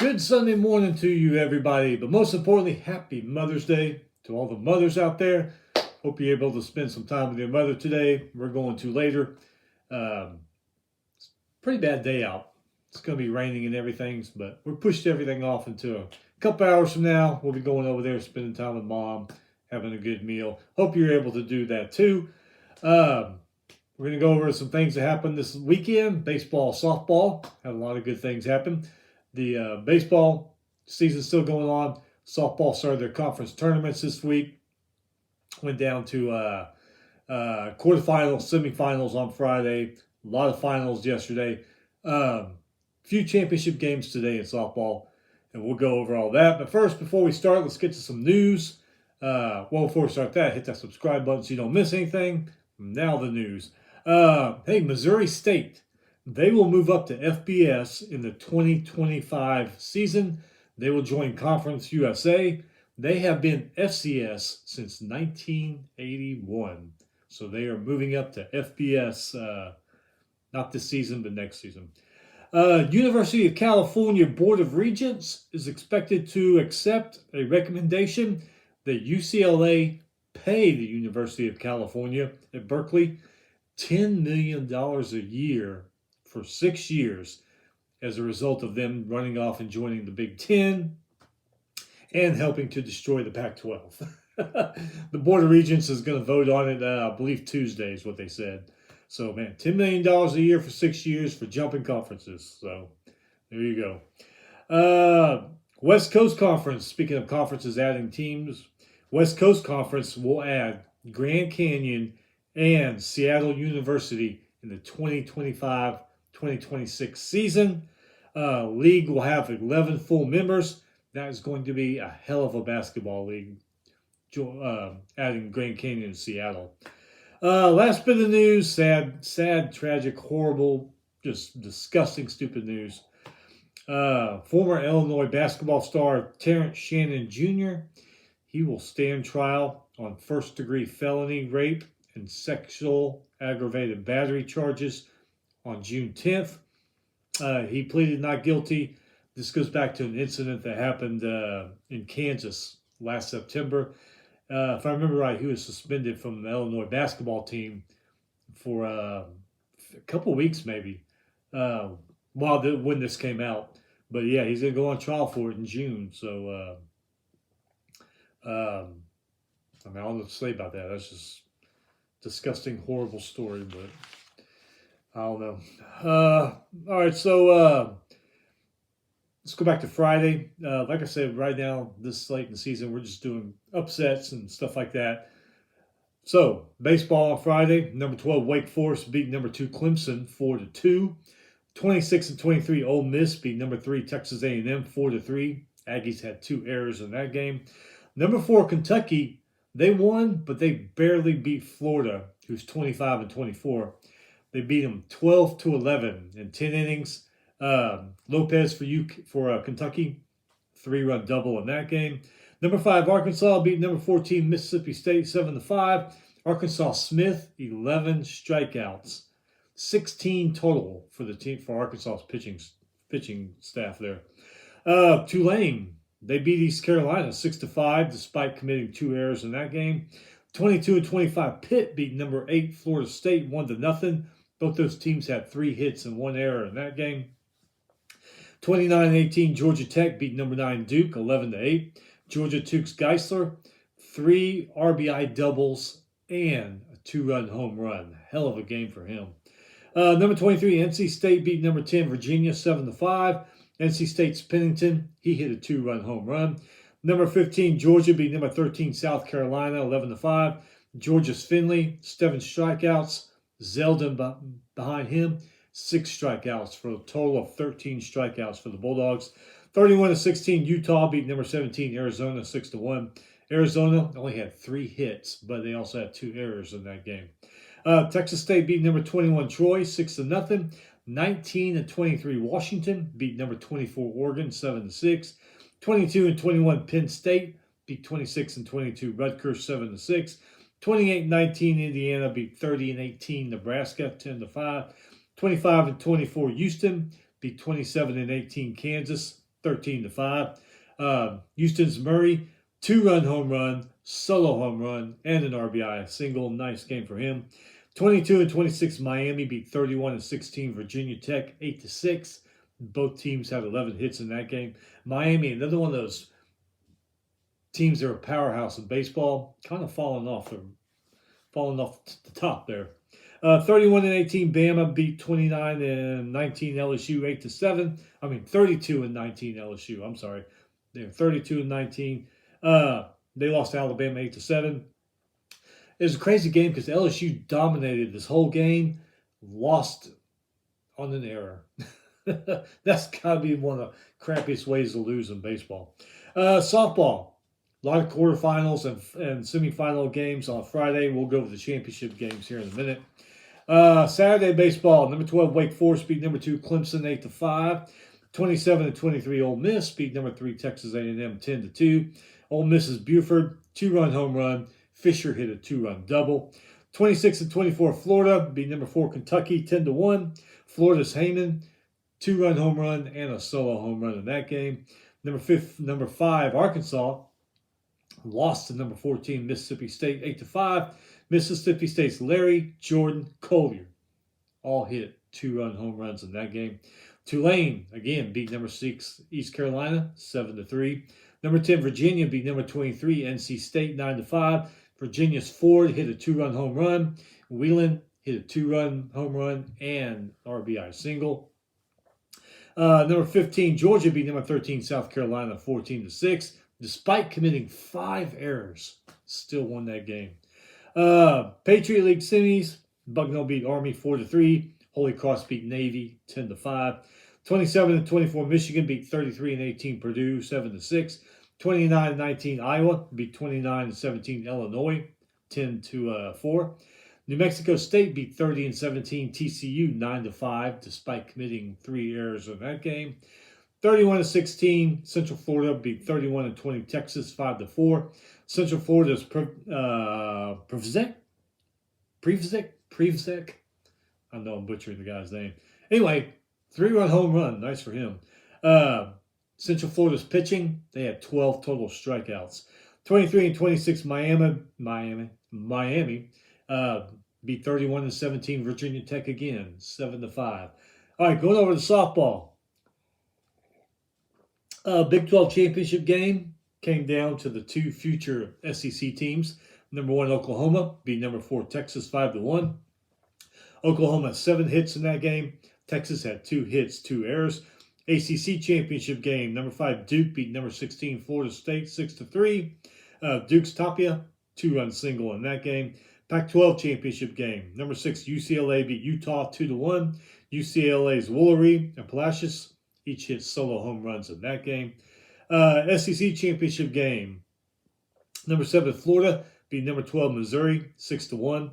Good Sunday morning to you, everybody. But most importantly, happy Mother's Day to all the mothers out there. Hope you're able to spend some time with your mother today. We're going to later. It's a pretty bad day out. It's going to be raining and everything, but we're pushed everything off into a couple hours from now. We'll be going over there, spending time with mom, having a good meal. Hope you're able to do that too. We're going to go over some things that happened this weekend. Baseball, softball, had a lot of good things happen. The baseball season's still going on. Softball started their conference tournaments this week. Went down to quarterfinals, semifinals on Friday. A lot of finals yesterday. Few championship games today in softball, and we'll go over all that. But first, before we start, let's get to some news. Before we start that, hit that subscribe button so you don't miss anything. Now the news. Hey, Missouri State. They will move up to FBS in the 2025 season. They will join Conference USA. They have been FCS since 1981. So they are moving up to FBS, not this season, but next season. University of California Board of Regents is expected to accept a recommendation that UCLA pay the University of California at Berkeley $10 million a year for 6 years as a result of them running off and joining the Big Ten and helping to destroy the Pac-12. The Board of Regents is going to vote on it, I believe Tuesday is what they said. So, man, $10 million a year for 6 years for jumping conferences. So, there you go. West Coast Conference, speaking of conferences adding teams, West Coast Conference will add Grand Canyon and Seattle University in the 2025-2026 season. League will have 11 full members. That is going to be a hell of a basketball league, adding Grand Canyon and Seattle. Last bit of news, sad, tragic, horrible, just disgusting, stupid news. Former Illinois basketball star Terrence Shannon Jr., he will stand trial on first-degree felony rape and sexual aggravated battery charges on June 10th. He pleaded not guilty. This goes back to an incident that happened in Kansas last September. If I remember right, he was suspended from the Illinois basketball team for a couple weeks maybe when this came out. But yeah, he's going to go on trial for it in June. So, I don't know what to say about that. That's just disgusting, horrible story, but I don't know. All right, so let's go back to Friday. Like I said, right now, this late in the season, we're just doing upsets and stuff like that. So, baseball on Friday, number 12 Wake Forest beat number 2 Clemson 4-2. 26-23 Ole Miss beat number 3 Texas A&M 4-3. Aggies had 2 errors in that game. Number 4 Kentucky, they won, but they barely beat Florida, who's 25-24. They beat them 12-11 in 10 innings. Lopez for Kentucky, 3-run double in that game. Number 5 Arkansas beat number 14 Mississippi State 7-5. Arkansas Smith 11 strikeouts, 16 total for the team for Arkansas's pitching staff there. Tulane, they beat East Carolina 6-5 despite committing 2 errors in that game. 22-25 Pitt beat number 8 Florida State 1-0. Both those teams had 3 hits and 1 error in that game. 29-18 Georgia Tech beat number 9 Duke 11-8. Georgia Tooks Geisler 3 RBI doubles and a 2-run home run. Hell of a game for him. Number 23 NC State beat number 10 Virginia 7-5. NC State's Pennington, he hit a 2-run home run. Number 15 Georgia beat number 13 South Carolina 11-5. Georgia's Finley 7 strikeouts. Zeldin behind him 6 strikeouts for a total of 13 strikeouts for the Bulldogs. 31-16 Utah beat number 17 Arizona 6-1. Arizona only had 3 hits, but they also had 2 errors in that game. Texas State beat number 21 Troy 6-0. 19-23 Washington beat number 24 Oregon 7-6. 22-21 Penn State beat 26-22 Rutgers 7-6. 28-19 Indiana beat 30-18 Nebraska 10-5. 25-24 Houston beat 27-18 Kansas 13-5. Houston's Murray, 2-run home run, solo home run, and an RBI single. Nice game for him. 22-26, Miami beat 31-16 Virginia Tech, 8-6. Both teams had 11 hits in that game. Miami, another one of those teams that are a powerhouse in baseball, kind of falling off the top there. 31-18, Bama beat 29-19 LSU, 8-7. 32-19 LSU. I'm sorry, they're 32-19. They lost to Alabama 8-7. It was a crazy game because LSU dominated this whole game, lost on an error. That's got to be one of the crappiest ways to lose in baseball. Softball. A lot of quarterfinals and semifinal games on Friday. We'll go over the championship games here in a minute. Saturday baseball. Number 12 Wake Forest beat number 2 Clemson 8-5. 27-23 Ole Miss beat number 3 Texas A&M 10-2. Ole Miss's Buford 2-run home run. Fisher hit a 2-run double. 26-24 Florida beat number 4 Kentucky 10-1. Florida's Heyman 2-run home run and a solo home run in that game. Number 5 Arkansas lost to number 14 Mississippi State 8-5. Mississippi State's Larry, Jordan, Collier all hit 2-run home runs in that game. Tulane again beat number 6 East Carolina 7-3. Number 10 Virginia beat number 23 NC State 9-5. Virginia's Ford hit a 2-run home run. Whelan hit a 2-run home run and RBI single. Number 15 Georgia beat number 13 South Carolina 14-6. Despite committing 5 errors, still won that game. Patriot League semis, Bucknell beat Army 4-3. Holy Cross beat Navy 10-5. 27-24 Michigan beat 33-18 Purdue 7-6. 29-19 Iowa beat 29-17 Illinois 10-4. New Mexico State beat 30-17 TCU 9-5 despite committing 3 errors in that game. 31-16 Central Florida beat 31-20 Texas 5-4. Central Florida's Privzek. I know I'm butchering the guy's name. Anyway, 3-run home run. Nice for him. Central Florida's pitching, they had 12 total strikeouts. 23-26 Miami beat 31-17 Virginia Tech again, 7-5. All right, going over to softball. Big 12 championship game came down to the 2 future SEC teams. Number 1 Oklahoma beat number 4 Texas 5-1. Oklahoma had 7 hits in that game. Texas had 2 hits, 2 errors. ACC championship game. Number 5 Duke beat number 16 Florida State 6-3. Duke's Tapia 2-run single in that game. Pac-12 championship game. Number 6 UCLA beat Utah 2-1. UCLA's Woolery and Palacios each hit solo home runs in that game. SEC championship game. Number 7 Florida beat number 12 Missouri 6-1.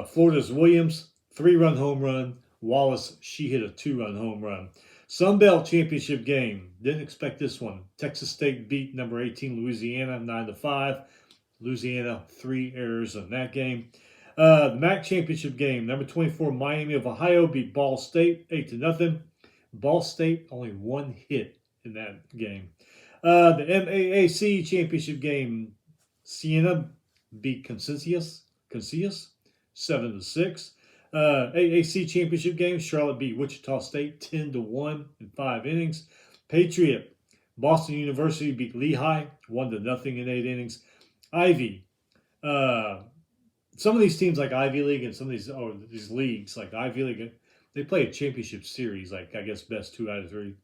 Florida's Williams 3-run home run. Wallace, she hit a 2-run home run. Sun Belt championship game. Didn't expect this one. Texas State beat number 18 Louisiana 9-5. Louisiana 3 errors in that game. The MAC championship game. Number 24 Miami of Ohio beat Ball State 8-0. Ball State only 1 hit in that game. The MAAC championship game. Siena beat Conceius 7-6. AAC championship game, Charlotte beat Wichita State 10-1 in 5 innings. Patriot, Boston University beat Lehigh 1-0 in 8 innings. Ivy, some of these teams like Ivy League and some of these leagues like Ivy League, they play a championship series, like I guess best 2 out of 3.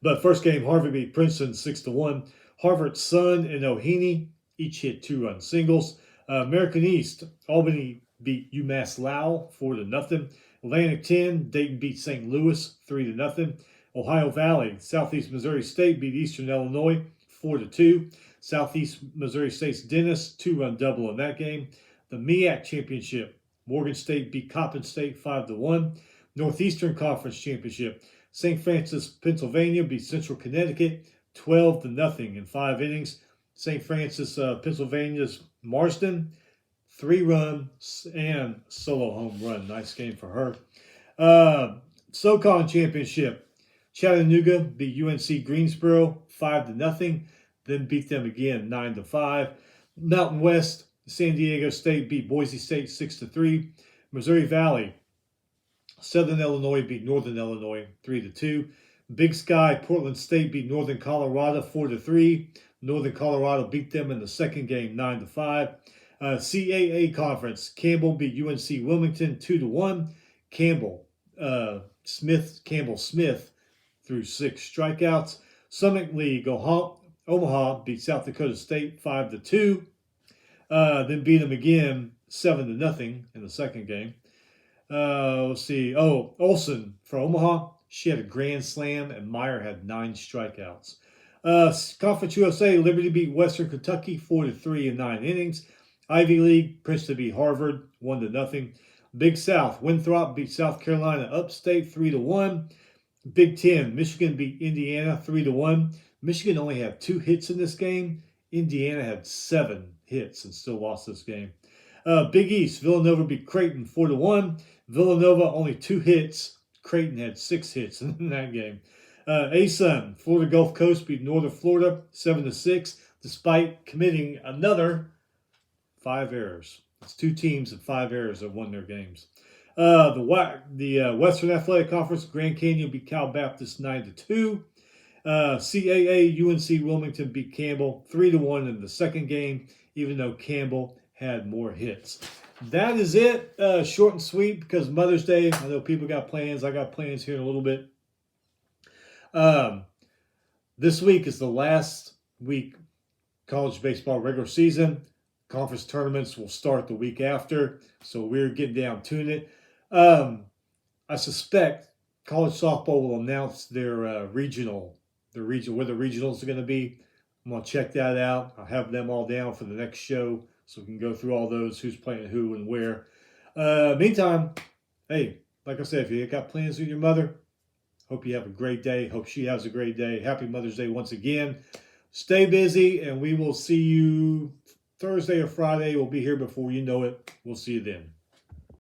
But first game, Harvard beat Princeton 6-1. Harvard Sun and Ohene each hit 2-run singles. American East, Albany beat UMass Lowell 4-0. Atlantic 10, Dayton beat St. Louis 3-0. Ohio Valley, Southeast Missouri State beat Eastern Illinois 4-2. Southeast Missouri State's Dennis 2-run double in that game. The MEAC Championship, Morgan State beat Coppin State 5-1. Northeastern Conference Championship, St. Francis, Pennsylvania beat Central Connecticut 12-0 in 5 innings. St. Francis, Pennsylvania's Marsden 3-run and solo home run. Nice game for her. SoCon Championship. Chattanooga beat UNC Greensboro 5-0, then beat them again 9-5. Mountain West, San Diego State beat Boise State 6-3. Missouri Valley, Southern Illinois beat Northern Illinois 3-2. Big Sky, Portland State beat Northern Colorado 4-3. Northern Colorado beat them in the second game 9-5. CAA Conference, Campbell beat UNC Wilmington 2-1. Campbell Smith threw 6 strikeouts. Summit League, Omaha beat South Dakota State 5-2. Then beat them again 7-0 in the second game. Let's see. Oh, Olsen for Omaha. She had a grand slam, and Meyer had 9 strikeouts. Conference USA, Liberty beat Western Kentucky 4-3 in 9 innings. Ivy League, Princeton beat Harvard 1-0. Big South, Winthrop beat South Carolina Upstate 3-1. Big Ten, Michigan beat Indiana 3-1. Michigan only had 2 hits in this game. Indiana had 7 hits and still lost this game. Big East, Villanova beat Creighton 4-1. Villanova only 2 hits. Creighton had 6 hits in that game. ASUN, Florida Gulf Coast beat Northern Florida 7-6, despite committing another 5 errors. It's 2 teams and 5 errors that won their games. The Western Athletic Conference, Grand Canyon beat Cal Baptist 9-2. CAA, UNC Wilmington beat Campbell 3-1 in the second game, even though Campbell had more hits. That is it. Short and sweet because Mother's Day. I know people got plans. I got plans here in a little bit. This week is the last week college baseball regular season. Conference tournaments will start the week after, so we're getting down to it. I suspect college softball will announce their regional where the regionals are going to be. I'm going to check that out. I'll have them all down for the next show so we can go through all those, who's playing who and where. Meantime, hey, like I said, if you got plans with your mother, hope you have a great day. Hope she has a great day. Happy Mother's Day once again. Stay busy, and we will see you Thursday or Friday. We'll be here before you know it. We'll see you then.